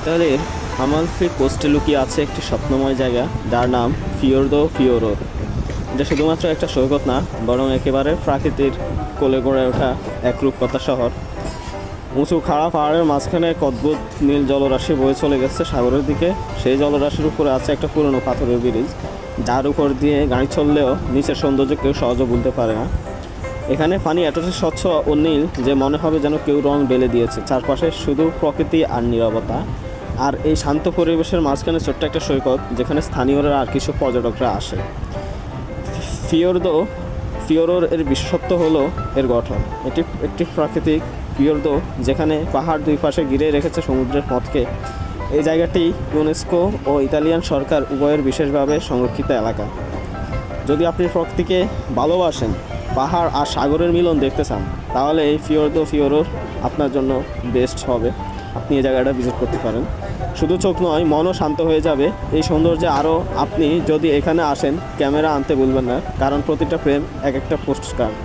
ইতালির আমালফি কোস্টে লুকিয়ে আছে একটি স্বপ্নময় জায়গা যার নাম ফিয়োর্দো ফিওরোর। এটা শুধুমাত্র একটা সৈকত না, বরং একেবারে প্রাকৃতির কোলে গড়ে ওঠা এক রূপকথা শহর। উঁচু খাড়া পাহাড়ের মাঝখানে এক অদ্ভুত নীল জলরাশি বয়ে চলে গেছে সাগরের দিকে। সেই জলরাশির উপরে আছে একটা পুরনো পাথরের ব্রিজ, যার উপর দিয়ে গাড়ি চললেও নিচের সৌন্দর্য কেউ সহজে ভুলতে পারে না। এখানে পানি এতটাই স্বচ্ছ ও নীল যে মনে হবে যেন কেউ রং ঢেলে দিয়েছে। চারপাশে শুধু প্রকৃতি আর নীরবতা। আর এই শান্ত পরিবেশের মাঝখানে ছোট্ট একটা সৈকত, যেখানে স্থানীয়রা আর কিছু পর্যটকরা আসে। ফিওরোর এর বিশেষত্ব হলো এর গঠন। এটি একটি প্রাকৃতিক ফিওর্দো, যেখানে পাহাড় দুই পাশে ঘিরে রেখেছে সমুদ্রের পথকে। এই জায়গাটি ইউনেস্কো ও ইতালিয়ান সরকার উভয়ের বিশেষভাবে সংরক্ষিত এলাকা। যদি আপনি প্রকৃতিকে ভালোবাসেন, পাহাড় আর সাগরের মিলন দেখতে চান, তাহলে এই ফিওরোর আপনার জন্য বেস্ট হবে। আপনি এই জায়গাটা ভিজিট করতে পারেন। শুধু চোখ নয়, মনও শান্ত হয়ে যাবে এই সৌন্দর্যে। আরও আপনি যদি এখানে আসেন, ক্যামেরা আনতে ভুলবেন না, কারণ প্রতিটা ফ্রেম এক একটা পোস্টকার্ড।